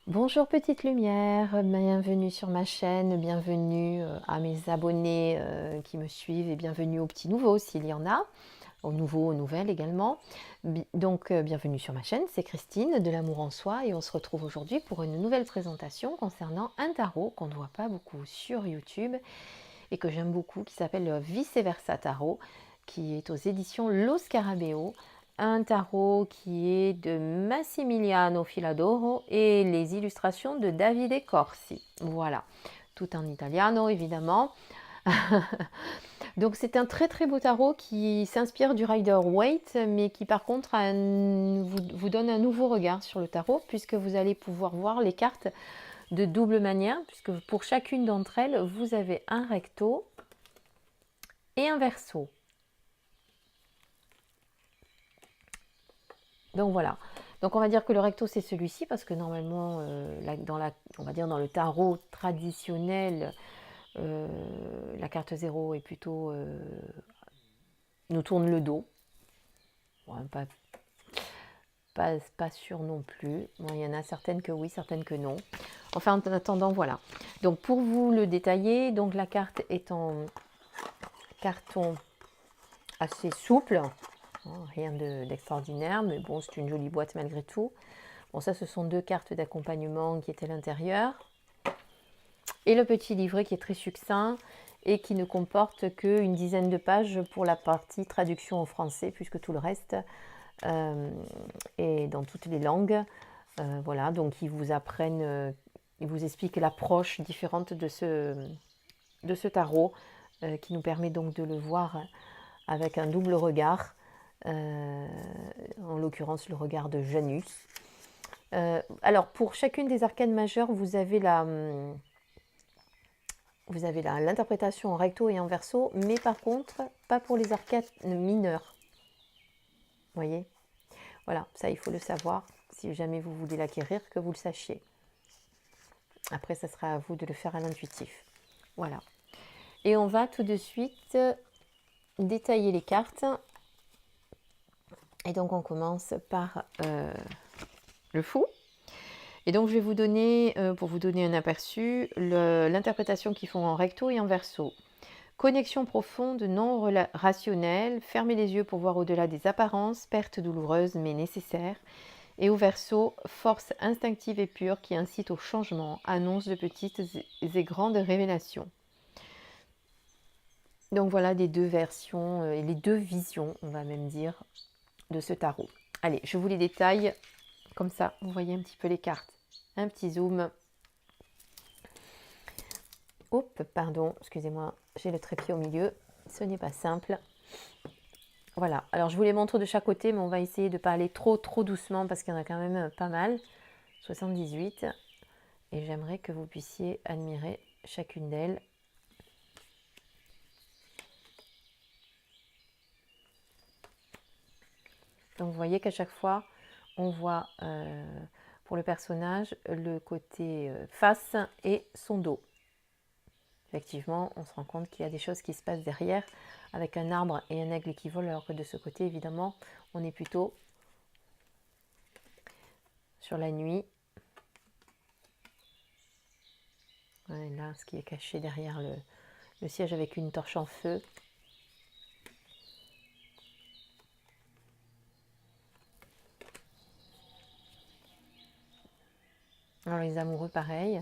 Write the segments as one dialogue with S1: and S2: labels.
S1: Bonjour petite lumière, bienvenue sur ma chaîne, bienvenue à mes abonnés qui me suivent et bienvenue aux petits nouveaux s'il y en a, aux nouveaux, aux nouvelles également. Donc bienvenue sur ma chaîne, c'est Christine de l'amour en soi et on se retrouve aujourd'hui pour une nouvelle présentation concernant un tarot qu'on ne voit pas beaucoup sur YouTube et que j'aime beaucoup qui s'appelle le Vice Versa Tarot qui est aux éditions Lo Scarabeo. Un tarot qui est de Massimiliano Filadoro et les illustrations de Davide Corsi. Voilà, tout en italiano évidemment. Donc c'est un très très beau tarot qui s'inspire du Rider-Waite, mais qui par contre vous donne un nouveau regard sur le tarot, puisque vous allez pouvoir voir les cartes de double manière, puisque pour chacune d'entre elles, vous avez un recto et un verso. Donc voilà. Donc on va dire que le recto c'est celui-ci parce que normalement on va dire dans le tarot traditionnel, la carte 0 est plutôt nous tourne le dos. Bon, pas sûr non plus. Bon, il y en a certaines que oui, certaines que non. Enfin en attendant voilà. Donc pour vous le détailler, donc la carte est en carton assez souple. Rien d'extraordinaire, mais bon, c'est une jolie boîte malgré tout. Bon, ça, ce sont deux cartes d'accompagnement qui étaient à l'intérieur. Et le petit livret qui est très succinct et qui ne comporte qu'une dizaine de pages pour la partie traduction en français, puisque tout le reste est dans toutes les langues. Voilà, donc ils vous apprennent, ils vous expliquent l'approche différente de ce tarot, qui nous permet donc de le voir avec un double regard. En l'occurrence le regard de Janus. Alors pour chacune des arcanes majeures, vous avez l'interprétation en recto et en verso, mais par contre pas pour les arcanes mineures. Vous voyez, voilà, ça il faut le savoir si jamais vous voulez l'acquérir, que vous le sachiez. Après ça sera à vous de le faire à l'intuitif. Voilà, et on va tout de suite détailler les cartes. Et donc on commence par le fou. Et donc je vais vous donner, pour vous donner un aperçu, l'interprétation qu'ils font en recto et en verso. Connexion profonde, non rationnelle, fermez les yeux pour voir au-delà des apparences, perte douloureuse mais nécessaire. Et au verso, force instinctive et pure qui incite au changement, annonce de petites et grandes révélations. Donc voilà les deux versions, et les deux visions, on va même dire, de ce tarot. Allez, je vous les détaille comme ça, vous voyez un petit peu les cartes. Un petit zoom. Oups, pardon, excusez-moi, j'ai le trépied au milieu. Ce n'est pas simple. Voilà, alors je vous les montre de chaque côté, mais on va essayer de ne pas aller trop doucement parce qu'il y en a quand même pas mal. 78. Et j'aimerais que vous puissiez admirer chacune d'elles. Donc vous voyez qu'à chaque fois, on voit pour le personnage le côté face et son dos. Effectivement, on se rend compte qu'il y a des choses qui se passent derrière, avec un arbre et un aigle qui volent, alors que de ce côté, évidemment, on est plutôt sur la nuit. Ouais, là, ce qui est caché derrière le siège avec une torche en feu. Alors les amoureux, pareil.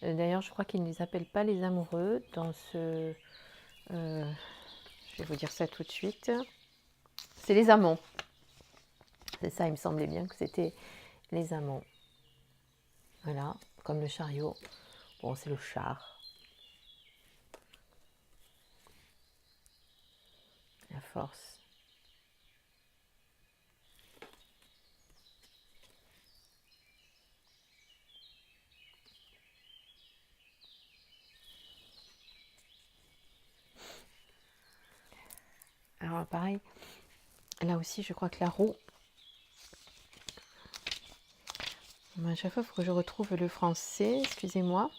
S1: D'ailleurs, je crois qu'ils ne les appellent pas les amoureux dans ce... je vais vous dire ça tout de suite. C'est les amants. C'est ça, il me semblait bien que c'était les amants. Voilà, comme le chariot. Bon, c'est le char. La force. Alors pareil, là aussi, je crois que la roue... À chaque fois, il faut que je retrouve le français, excusez-moi.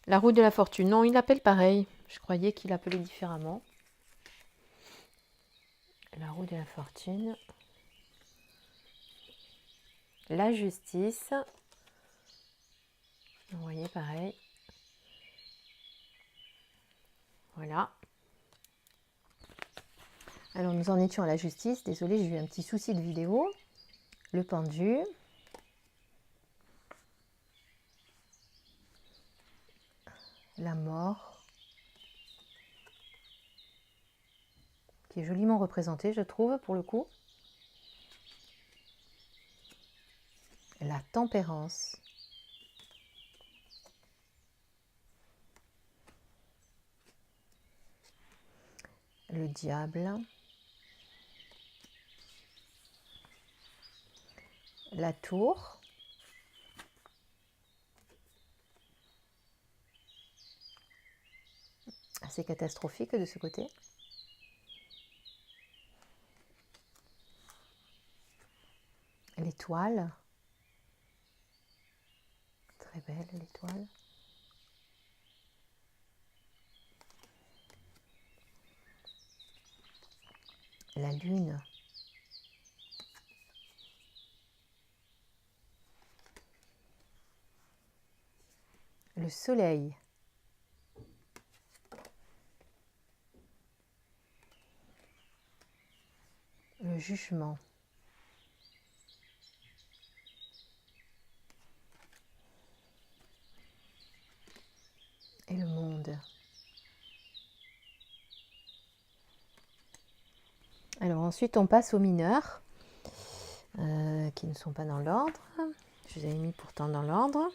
S1: La roue de la fortune. Non, il l'appelle pareil. Je croyais qu'il l'appelait différemment. La roue de la fortune. La justice. pareil. Voilà. Alors nous en étions à la justice. Désolée, j'ai eu un petit souci de vidéo. Le pendu. La mort. Qui est joliment représentée, je trouve, pour le coup. La tempérance. Le diable. La tour. Assez catastrophique de ce côté. L'étoile. Très belle l'étoile. La lune. Le soleil. Le jugement. Et le monde. Alors ensuite on passe aux mineurs qui ne sont pas dans l'ordre. Je les avais mis pourtant dans l'ordre.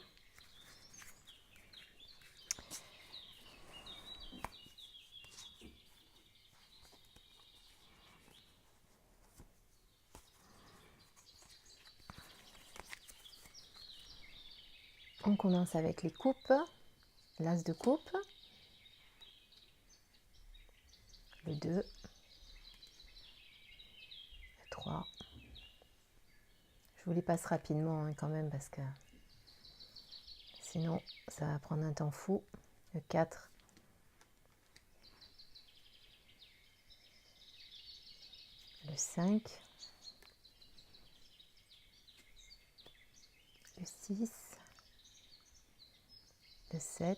S1: On commence avec les coupes. L'as de coupe. Le 2. Le 3. Je vous les passe rapidement hein, quand même parce que sinon ça va prendre un temps fou. Le 4. Le 5. Le 6. Le 7.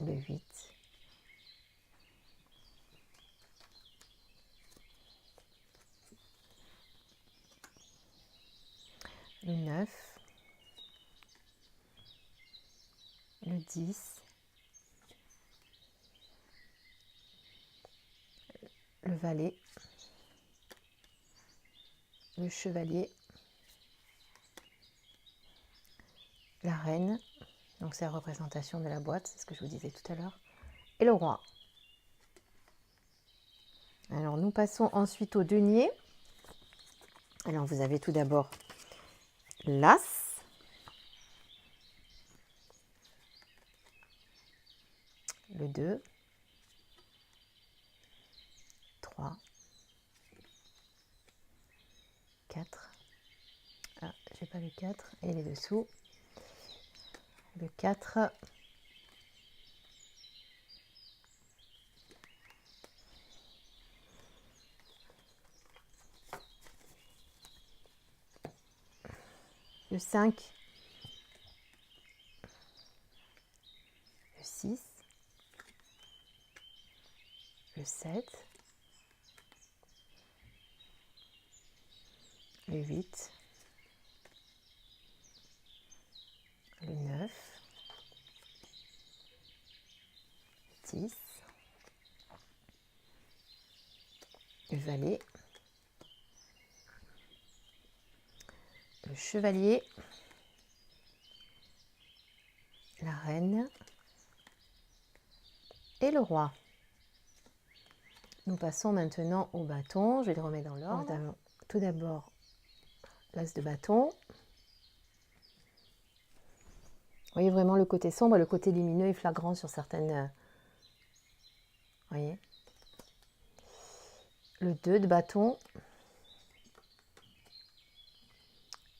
S1: Le 8. Le 9. Le 10. Le valet. Le chevalier. La reine. Donc c'est la représentation de la boîte, c'est ce que je vous disais tout à l'heure. Et le roi. Alors nous passons ensuite au denier. Alors vous avez tout d'abord l'as. Le 2. 3. 4. Ah, j'ai pas le 4. Et les dessous. Le 4. Le 5. Le 6. Le 7. Le 8. Le 9. 10. Le valet. Le chevalier. La reine. Et le roi. Nous passons maintenant au bâton. Je vais les remettre dans l'ordre. Tout d'abord, l'as de bâton. Vous voyez vraiment le côté sombre et le côté lumineux et flagrant sur certaines... voyez. Le 2 de bâton.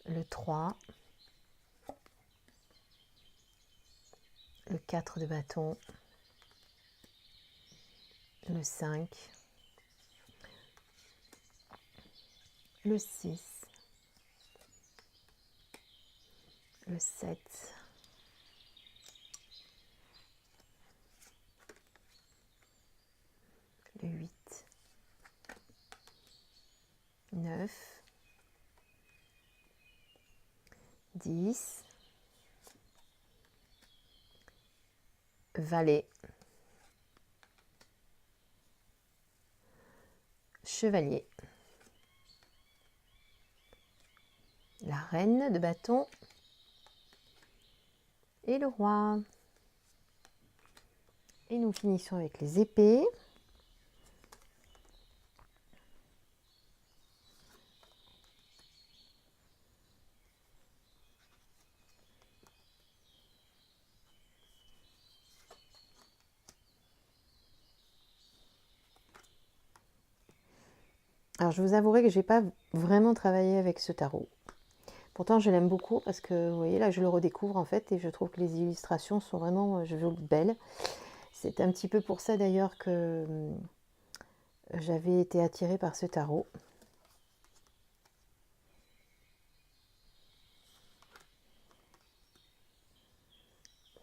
S1: Le 3. Le 4 de bâton. Le 5. Le 6. le 7, le 8, 9, 10, valet, chevalier, la reine de bâton et le roi. Et nous finissons avec les épées. Alors je vous avouerai que je n'ai pas vraiment travaillé avec ce tarot. Pourtant je l'aime beaucoup parce que vous voyez là je le redécouvre en fait et je trouve que les illustrations sont vraiment belles. C'est un petit peu pour ça d'ailleurs que j'avais été attirée par ce tarot.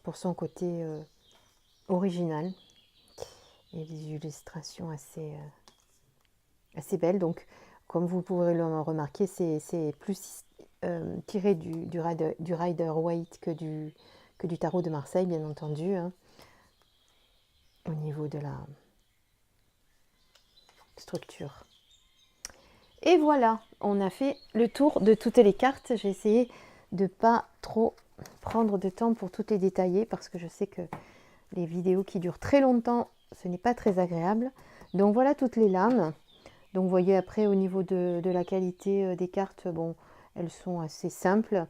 S1: Pour son côté original et les illustrations assez belles. Donc comme vous pourrez le remarquer, c'est plus tiré du Rider-Waite que du tarot de Marseille, bien entendu, hein, au niveau de la structure. Et voilà, on a fait le tour de toutes les cartes. J'ai essayé de ne pas trop prendre de temps pour toutes les détailler parce que je sais que les vidéos qui durent très longtemps, ce n'est pas très agréable. Donc voilà toutes les lames. Donc vous voyez après au niveau de la qualité des cartes, bon, elles sont assez simples.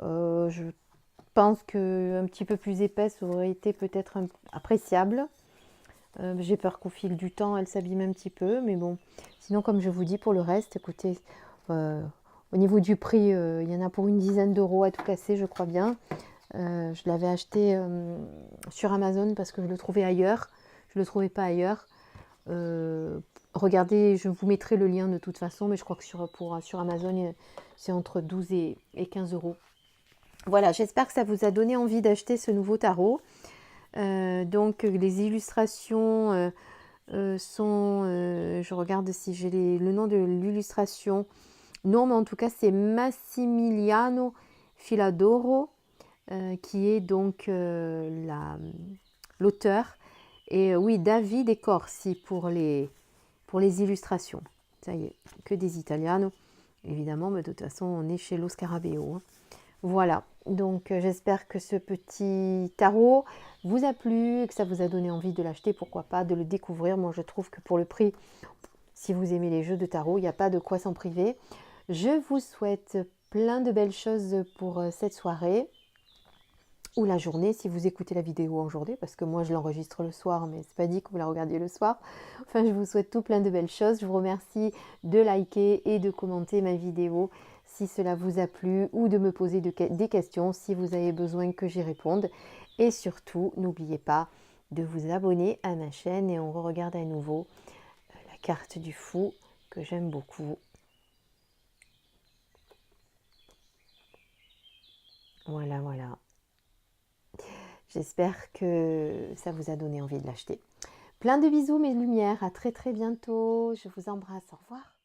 S1: Je pense qu'un petit peu plus épaisse aurait été peut-être appréciable. J'ai peur qu'au fil du temps, elle s'abîme un petit peu. Mais bon, sinon comme je vous dis, pour le reste, écoutez, au niveau du prix, il y en a pour une dizaine d'euros à tout casser, je crois bien. Je l'avais acheté sur Amazon parce que je le trouvais ailleurs. Je ne le trouvais pas ailleurs. Regardez, je vous mettrai le lien de toute façon, mais je crois que sur Amazon, c'est entre 12 et 15 euros. Voilà, j'espère que ça vous a donné envie d'acheter ce nouveau tarot. Donc les illustrations sont... je regarde si j'ai le nom de l'illustration. Non, mais en tout cas, c'est Massimiliano Filadoro qui est donc l'auteur. Et oui, David Corsi pour les illustrations. Ça y est, que des Italianos. Évidemment, mais de toute façon, on est chez Lo Scarabeo. Hein. Voilà, donc j'espère que ce petit tarot vous a plu et que ça vous a donné envie de l'acheter, pourquoi pas, de le découvrir. Moi, je trouve que pour le prix, si vous aimez les jeux de tarot, il n'y a pas de quoi s'en priver. Je vous souhaite plein de belles choses pour cette soirée ou la journée si vous écoutez la vidéo aujourd'hui, parce que moi je l'enregistre le soir, mais c'est pas dit que vous la regardiez le soir. Enfin, je vous souhaite tout plein de belles choses. Je vous remercie de liker et de commenter ma vidéo si cela vous a plu ou de me poser des questions si vous avez besoin que j'y réponde. Et surtout, n'oubliez pas de vous abonner à ma chaîne et on regarde à nouveau la carte du fou que j'aime beaucoup. Voilà, voilà. J'espère que ça vous a donné envie de l'acheter. Plein de bisous mes lumières, à très très bientôt. Je vous embrasse, au revoir.